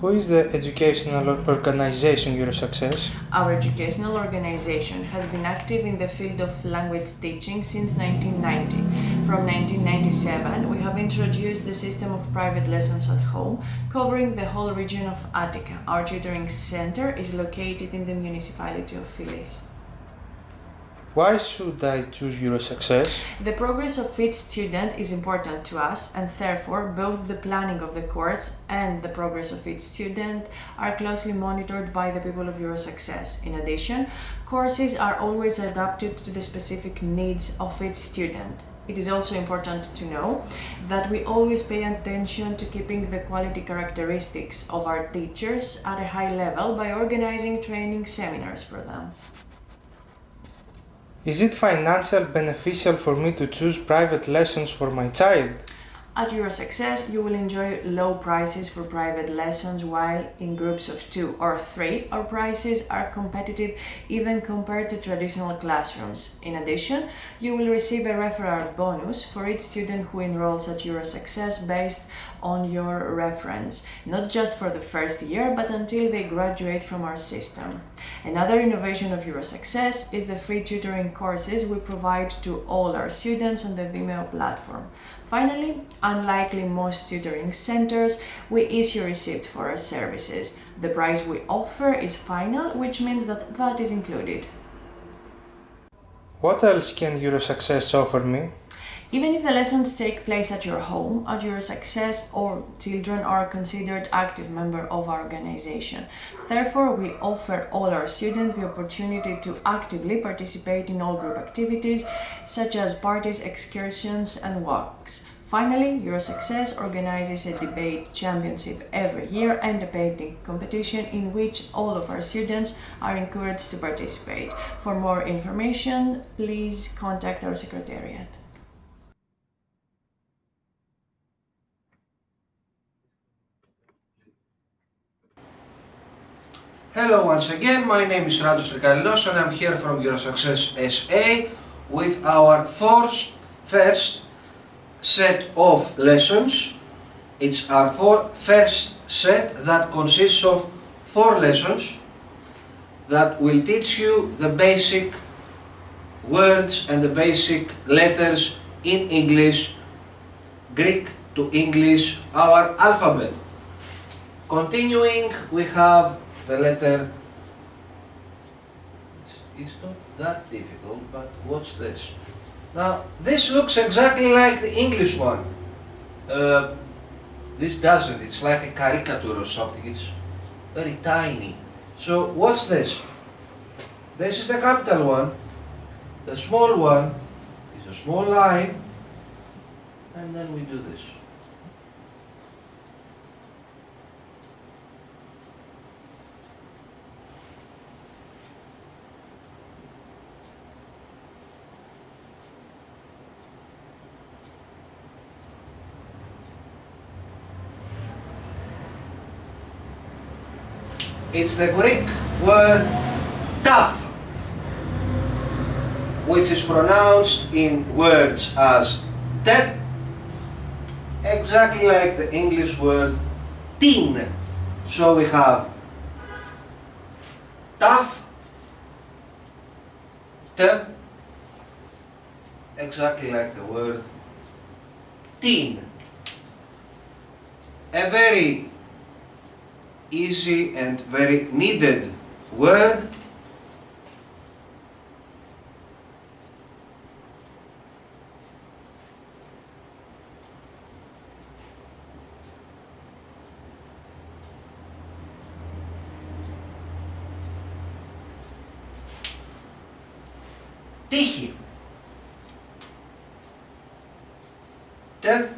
Who is the educational organization Eurosuccess? Our educational organization has been active in the field of language teaching since 1990. From 1997, we have introduced the system of private lessons at home, covering the whole region of Attica. Our tutoring center is located in the municipality of Philis. Why should I choose Eurosuccess? The progress of each student is important to us, and therefore both the planning of the course and the progress of each student are closely monitored by the people of Eurosuccess. In addition, courses are always adapted to the specific needs of each student. It is also important to know that we always pay attention to keeping the quality characteristics of our teachers at a high level by organizing training seminars for them. Is it financially beneficial for me to choose private lessons for my child? At Eurosuccess, you will enjoy low prices for private lessons, while in groups of 2 or 3, our prices are competitive even compared to traditional classrooms. In addition, you will receive a referral bonus for each student who enrolls at Eurosuccess based on your reference, not just for the first year, but until they graduate from our system. Another innovation of Eurosuccess is the free tutoring courses we provide to all our students on the Vimeo platform. Finally, unlike most tutoring centers, we issue a receipt for our services. The price we offer is final, which means that VAT is included. What else can Eurosuccess offer me? Even if the lessons take place at your home, at Eurosuccess, all children are considered active members of our organization. Therefore, we offer all our students the opportunity to actively participate in all group activities, such as parties, excursions, and walks. Finally, Eurosuccess organizes a debate championship every year and a painting competition in which all of our students are encouraged to participate. For more information, please contact our secretariat. Hello once again, my name is Stratos Trikalilos and I'm here from Eurosuccess SA with our first set of lessons. It's our first set that consists of 4 lessons that will teach you the basic words and the basic letters in English, Greek to English, our alphabet. Continuing, we have the letter. It's not that difficult, but watch this. Now, this looks exactly like the English one. This doesn't, it's like a caricature or something, it's very tiny. So, what's this? This is the capital one. The small one is a small line, and then we do this. It's the Greek word tough, which is pronounced in words as te, exactly like the English word tin. So we have tough, te, exactly like the word tin. A very easy and very needed word. Τύχη. Τε,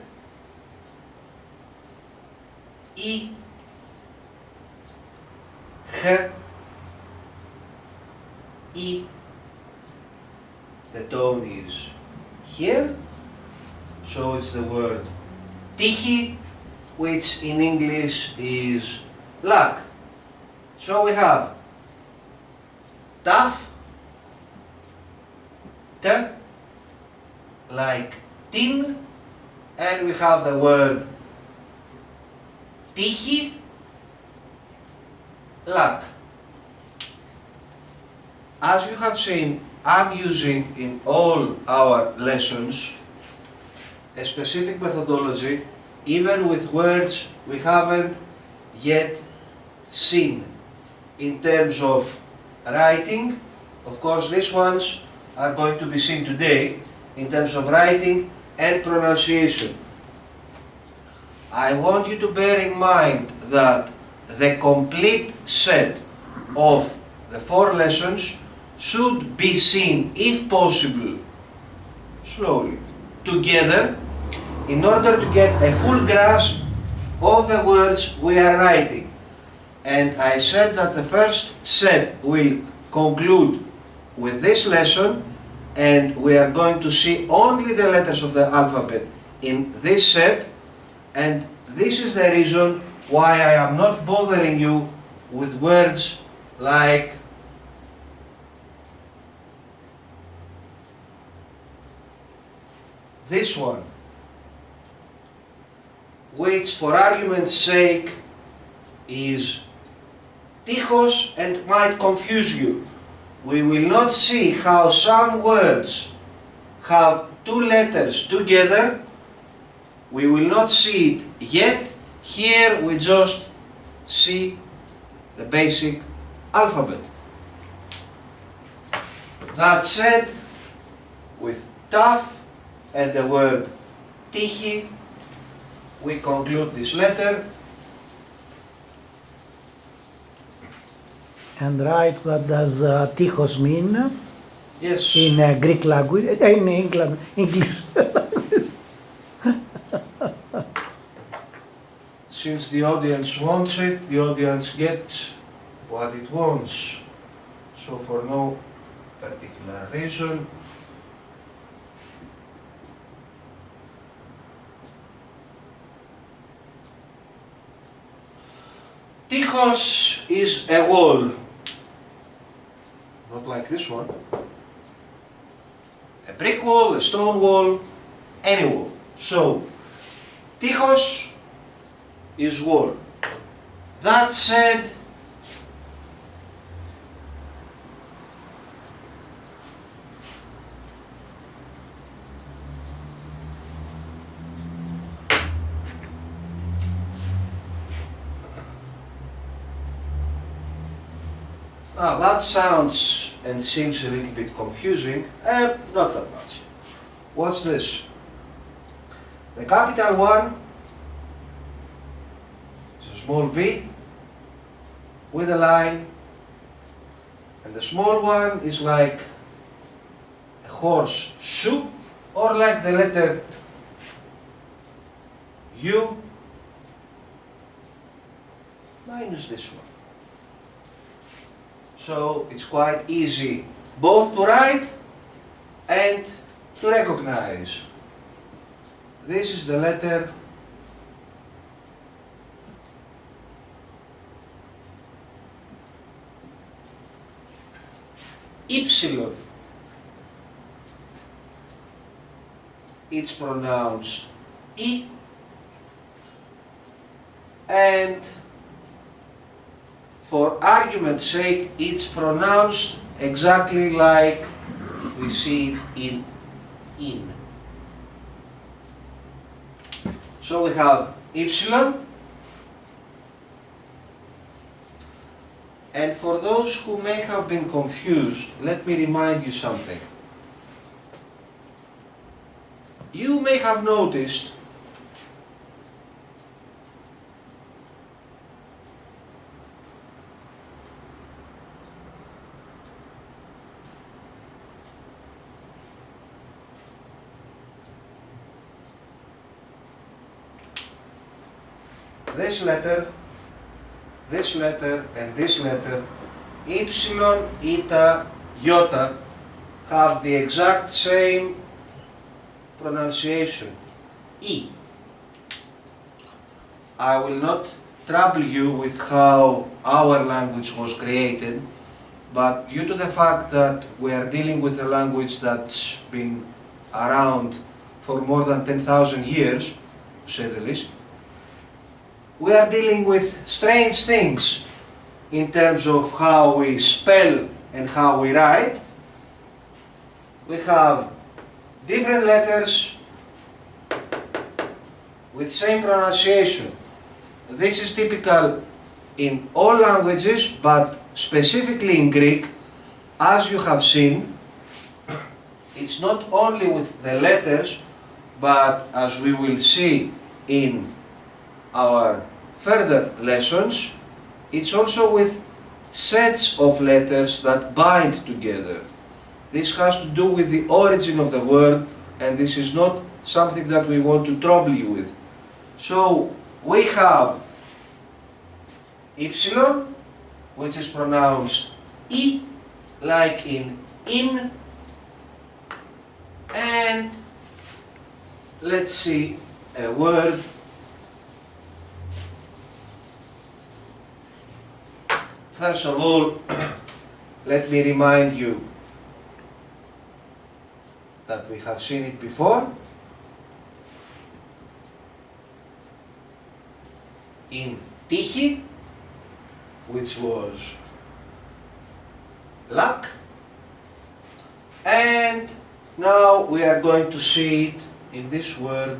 η, H, E. The tone is here, so it's the word τύχη, which in English is luck. So we have tough, T, like tin, and we have the word τύχη, luck. As you have seen, I'm using in all our lessons a specific methodology, even with words we haven't yet seen in terms of writing. Of course, these ones are going to be seen today in terms of writing and pronunciation. I want you to bear in mind that the complete set of the 4 lessons should be seen, if possible, slowly, together, in order to get a full grasp of the words we are writing. And I said that the first set will conclude with this lesson, and we are going to see only the letters of the alphabet in this set, and this is the reason why I am not bothering you with words like this one, which for argument's sake is τείχος and might confuse you. We will not see how some words have 2 letters together. We will not see it yet. Here we just see the basic alphabet. That said, with tough and the word τύχη, we conclude this letter. And right, what does τείχος mean Yes. in Greek language, in English? Since the audience wants it, the audience gets what it wants. So for no particular reason, τείχος is a wall. Not like this one. A brick wall, a stone wall, any wall. So, τείχος is wall. That said, now that sounds and seems a little bit confusing, not that much. What's this? The capital one is a small v with a line, and the small one is like a horse shoe, or like the letter U minus this one. So it's quite easy both to write and to recognize. This is the letter Y. It's pronounced I, and for argument's sake, it's pronounced exactly like we see it in. So we have Y, and for those who may have been confused, let me remind you something. You may have noticed this letter, and this letter, Y, Eta, Iota, have the exact same pronunciation, I. I will not trouble you with how our language was created, but due to the fact that we are dealing with a language that's been around for more than 10,000 years, to say the least, we are dealing with strange things in terms of how we spell and how we write. We have different letters with same pronunciation. This is typical in all languages, but specifically in Greek, as you have seen, it's not only with the letters, but as we will see in our further lessons, it's also with sets of letters that bind together. This has to do with the origin of the word, and this is not something that we want to trouble you with. So we have Y, which is pronounced I, like in, and let's see a word. First of all, let me remind you that we have seen it before. In τύχη, which was luck, and now we are going to see it in this word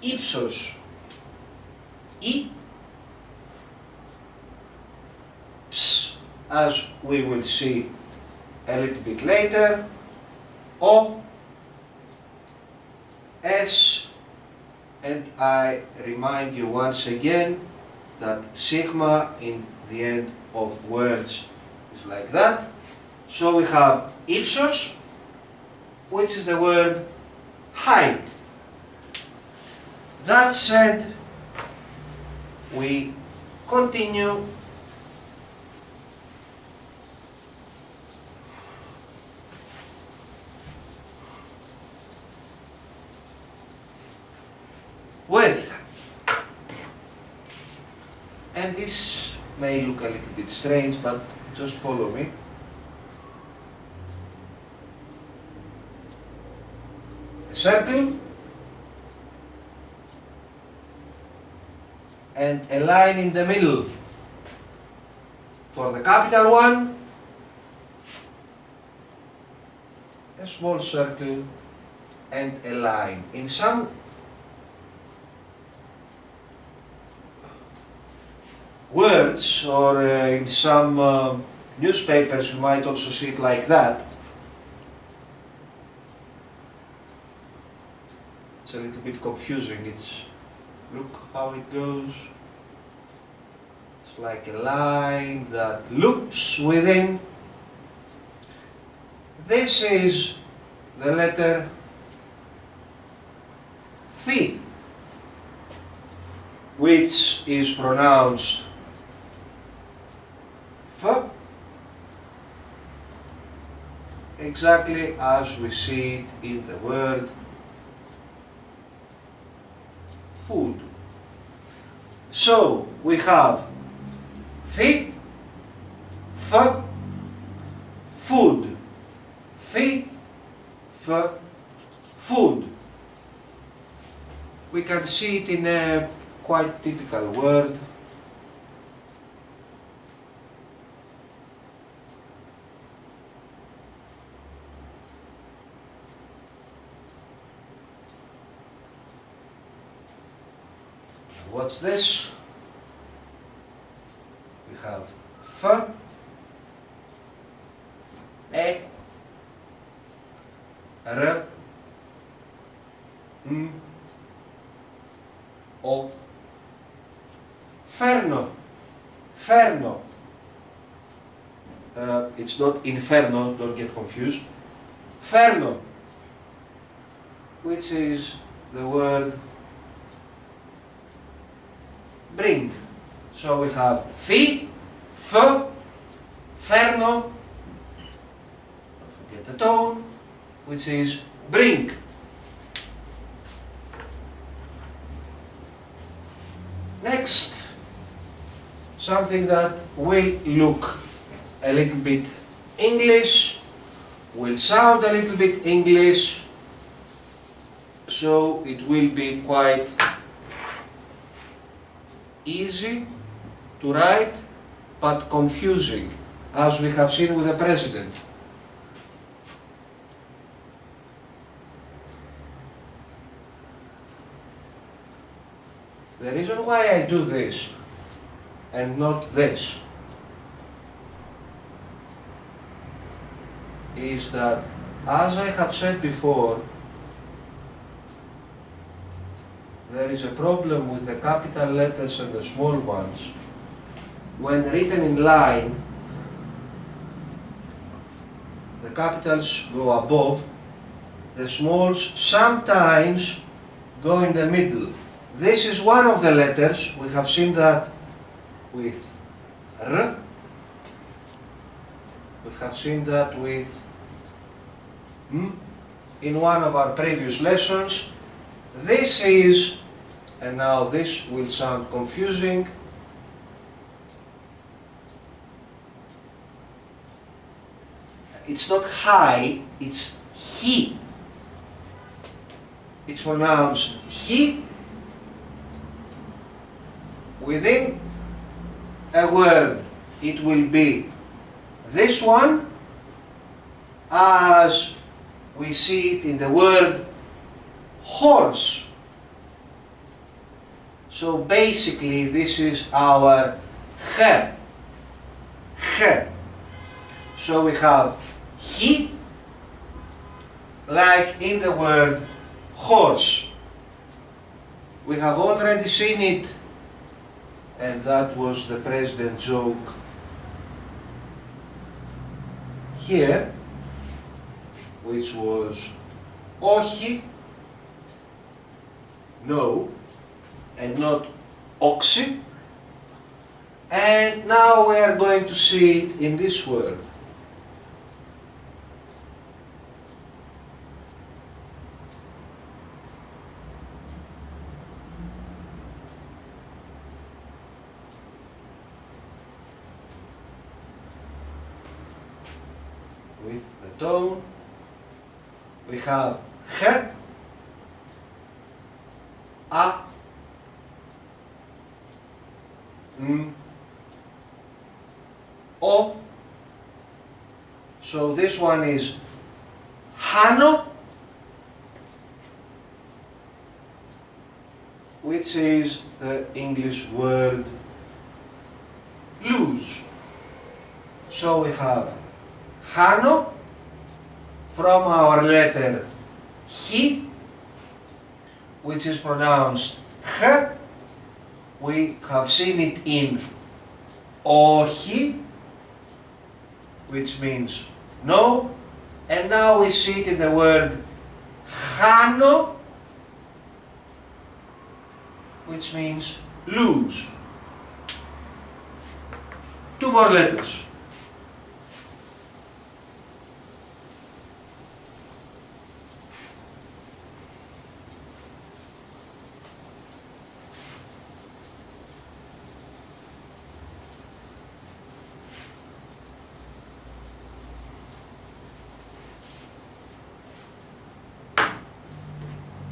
ύψος, I, ps, as we will see a little bit later, O, S, and I remind you once again that sigma in the end of words is like that. So we have ύψος, which is the word height. That said, we continue with, and this may look a little bit strange, but just follow me. A circle and a line in the middle for the capital one, a small circle and a line. In some words or in some newspapers you might also see it like that. It's a little bit confusing. Look how it goes. It's like a line that loops within. This is the letter Phi, which is pronounced F, exactly as we see it in the word food. So we have Phi, F, food, Phi, F, food. We can see it in a quite typical word. What's this? We have F, E, R, M, O. Ferno, ferno. It's not inferno, don't get confused. Ferno, which is the word bring. So we have Phi, F, ferno, don't forget the tone, which is bring. Next, something that will look a little bit English, will sound a little bit English, so it will be quite easy to write, but confusing, as we have seen with the president. The reason why I do this and not this is that, as I have said before, there is a problem with the capital letters and the small ones. When written in line, the capitals go above, the smalls sometimes go in the middle. This is one of the letters, we have seen that with R, we have seen that with M in one of our previous lessons. This is, and now this will sound confusing, it's not high, it's he. It's pronounced he. Within a word, it will be this one, as we see it in the word horse. So basically this is our he. He. So we have he, like in the word horse. We have already seen it, and that was the president joke here, which was όχι, no, and not oxy. And now we are going to see it in this word. With the tone, we have he, a, o. So this one is hano, which is the English word lose. So we have hano from our letter he, which is pronounced he. We have seen it in όχι, which means no, and now we see it in the word χάνω, which means lose. Two more letters.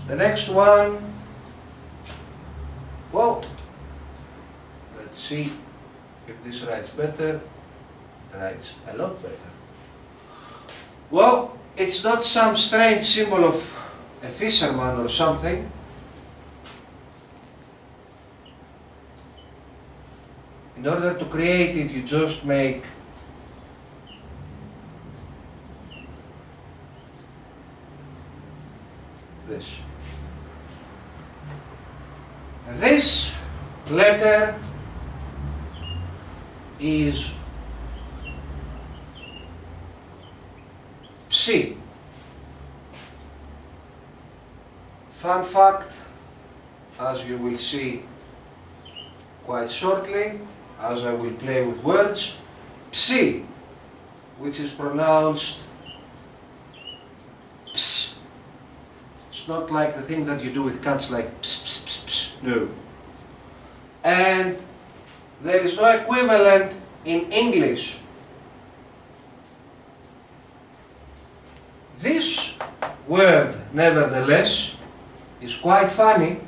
The next one, well, let's see if this writes better. Writes a lot better. Well, it's not some strange symbol of a fisherman or something. In order to create it, you just make this. This letter is ψ. Fun fact, as you will see quite shortly, as I will play with words, ψ, which is pronounced ps. It's not like the thing that you do with cats, like ps, ps, ps, ps. No. and there is no equivalent in English. This word, nevertheless, is quite funny.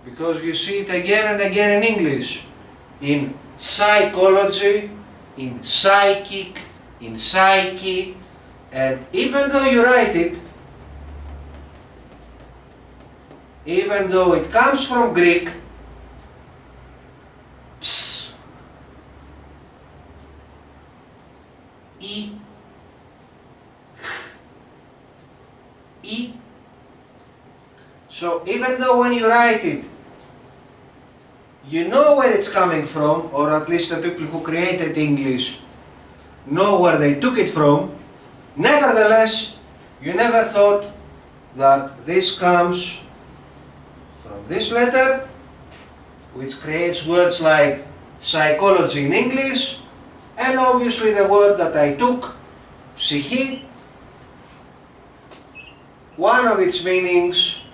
Because you see it again and again in English, in psychology, in psychic, in psyche, and even though you write it, even though it comes from Greek, ps, I, I. So even though when you write it, you know where it's coming from, or at least the people who created English know where they took it from, nevertheless, you never thought that this comes from this letter, which creates words like psychology in English, and obviously the word that I took, psyche, one of its meanings,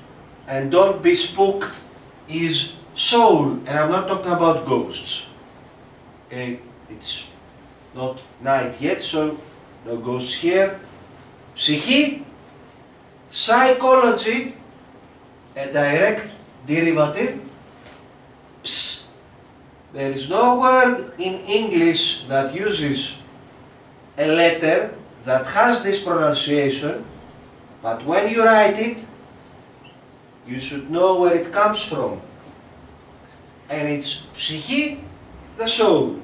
and don't be spooked, is soul, and I'm not talking about ghosts. Okay, it's not night yet, so no ghosts here. Psyche, psychology, a direct derivative. Ps. There is no word in English that uses a letter that has this pronunciation, but when you write it, you should know where it comes from. And it's psyche, the soul.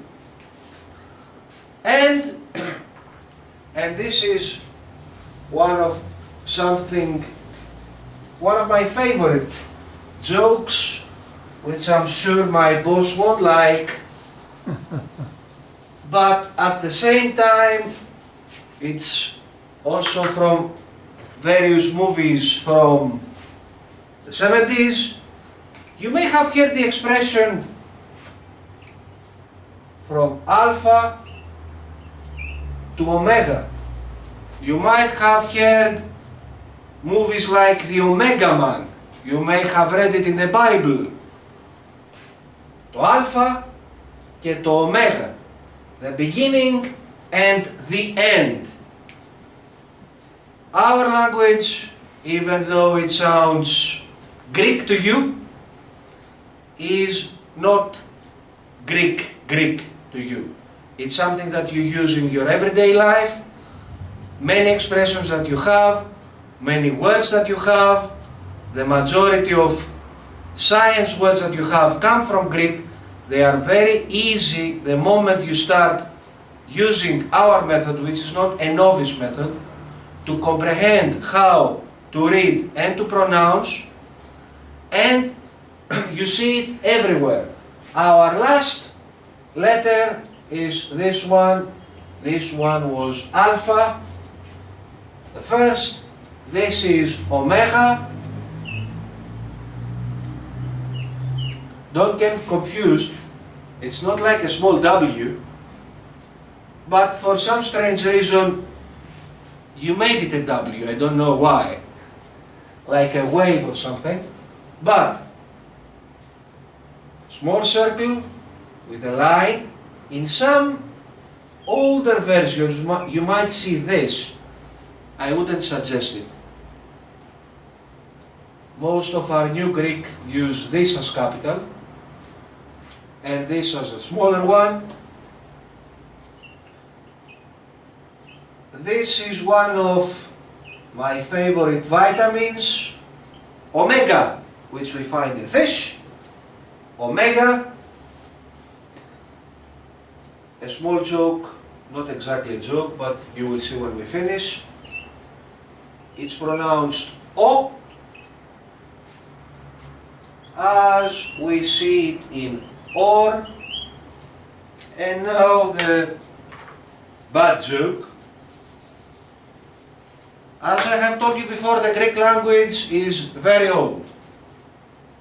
And this is one of my favorite jokes, which I'm sure my boss won't like, but at the same time, it's also from various movies from the 70s. You may have heard the expression from alpha to omega. You might have heard movies like The Omega Man. You may have read it in the Bible. Το alpha και το omega. The beginning and the end. Our language, even though it sounds Greek to you, is not Greek to you. It's something that you use in your everyday life, many expressions that you have, many words that you have. The majority of science words that you have come from Greek. They are very easy the moment you start using our method, which is not a novice method, to comprehend how to read and to pronounce, and you see it everywhere. Our last letter is this one. This one was alpha, the first. This is omega. Don't get confused. It's not like a small W, but for some strange reason you made it a W. I don't know why, like a wave or something. But small circle with a line. In some older versions you might see this. I wouldn't suggest it. Most of our New Greek use this as capital and this as a smaller one. This is one of my favorite vitamins, omega, which we find in fish. Omega, a small joke, not exactly a joke, but you will see when we finish. It's pronounced O, as we see it in or, and now the bad joke. As I have told you before, the Greek language is very old,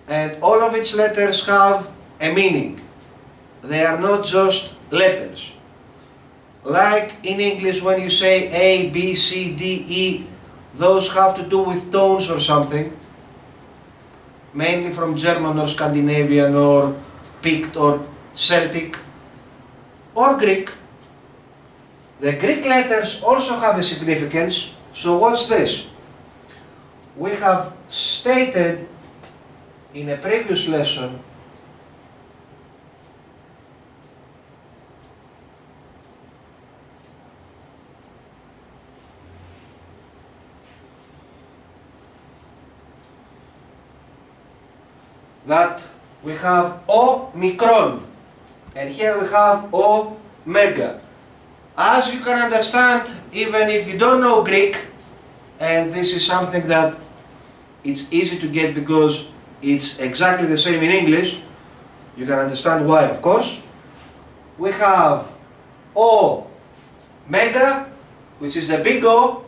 and all of its letters have a meaning. They are not just letters. Like in English, when you say A, B, C, D, E, those have to do with tones or something, mainly from German or Scandinavian or Pict or Celtic or Greek. The Greek letters also have a significance, so what's this? We have stated in a previous lesson that we have Omicron, and here we have Omega. As you can understand, even if you don't know Greek, and this is something that it's easy to get because it's exactly the same in English, you can understand why, of course. We have Omega, which is the big O,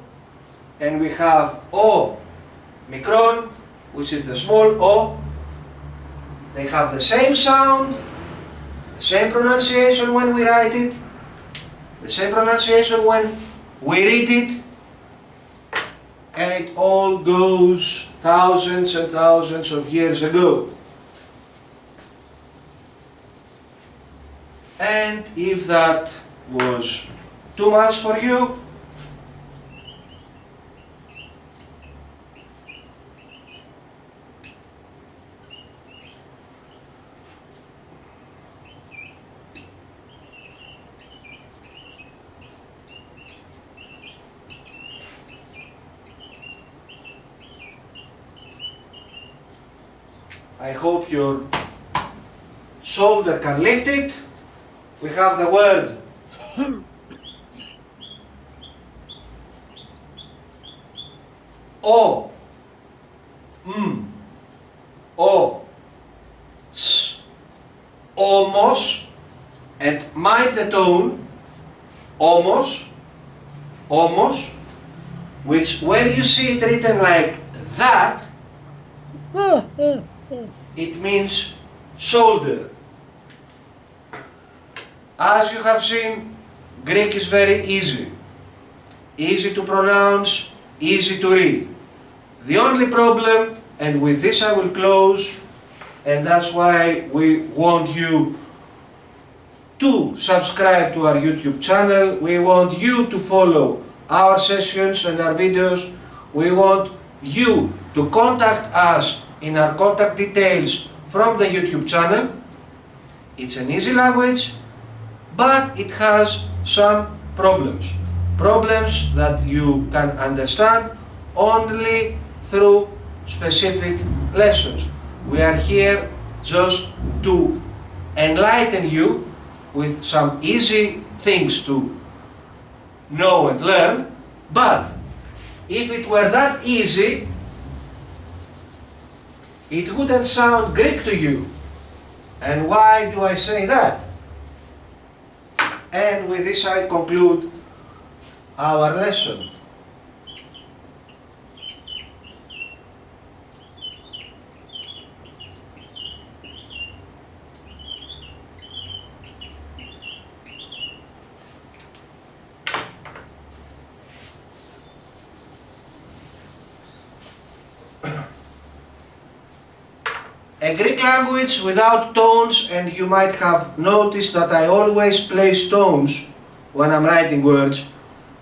and we have Omicron, which is the small o. They have the same sound, the same pronunciation when we write it, the same pronunciation when we read it, and it all goes thousands and thousands of years ago. And if that was too much for you, I hope your shoulder can lift it. We have the word O, O, S, Omos, and mind the tone, Omos, Omos, which when you see it written like that, it means shoulder. As you have seen, Greek is very easy. Easy to pronounce, easy to read. The only problem, and with this I will close, and that's why we want you to subscribe to our YouTube channel. We want you to follow our sessions and our videos. We want you to contact us in our contact details from the YouTube channel. It's an easy language, but it has some problems. Problems that you can understand only through specific lessons. We are here just to enlighten you with some easy things to know and learn, but if it were that easy, it wouldn't sound Greek to you. And why do I say that? And with this I conclude our lesson. A Greek language without tones, and you might have noticed that I always place tones when I'm writing words.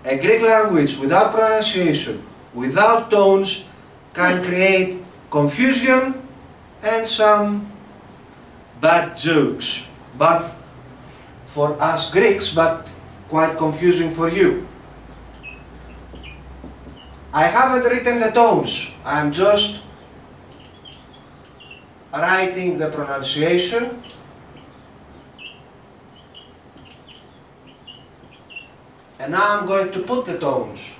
A Greek language without pronunciation, without tones, can create confusion and some bad jokes. But for us Greeks, but quite confusing for you. I haven't written the tones, I'm just writing the pronunciation. And now I'm going to put the tones.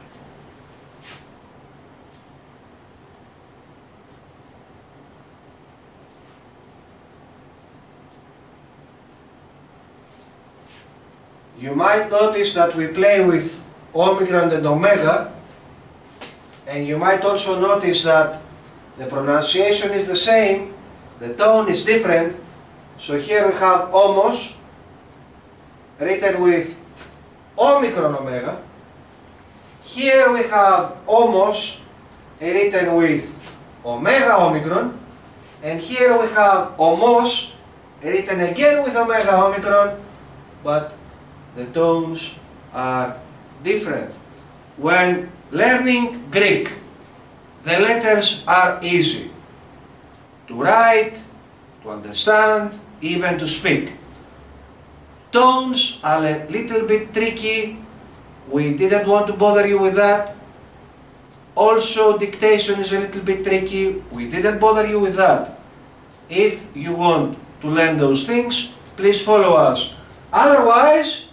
you might notice that we play with Omicron and Omega, and you might also notice that the pronunciation is the same, the tone is different. So here we have homos written with Omicron Omega. Here we have homos written with Omega Omicron. And here we have homos written again with Omega Omicron, but the tones are different. When learning Greek, the letters are easy to write, to understand, even to speak. Tones are a little bit tricky. We didn't want to bother you with that. Also, dictation is a little bit tricky. We didn't bother you with that. If you want to learn those things, please follow us. Otherwise,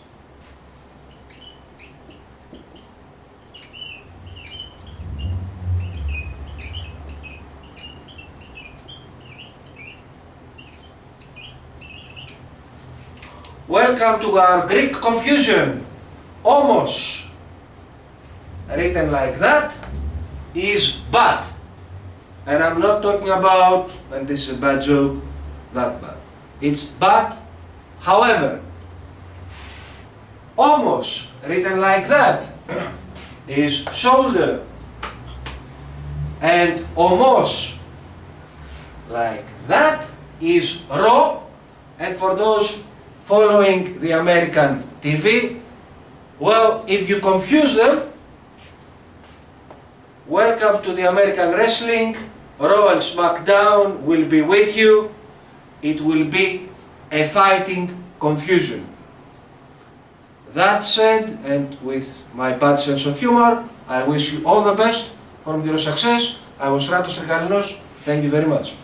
welcome to our Greek confusion. Homos, written like that, is but. And I'm not talking about, and this is a bad joke, that bad. It's but, however. Homos, written like that, is shoulder. And homos, like that, is rho. And for those following the American TV, well, if you confuse them, welcome to the American wrestling. Raw and SmackDown will be with you. It will be a fighting confusion. That said, and with my bad sense of humor, I wish you all the best from your success. I was Stratos Trikalinos. Thank you very much.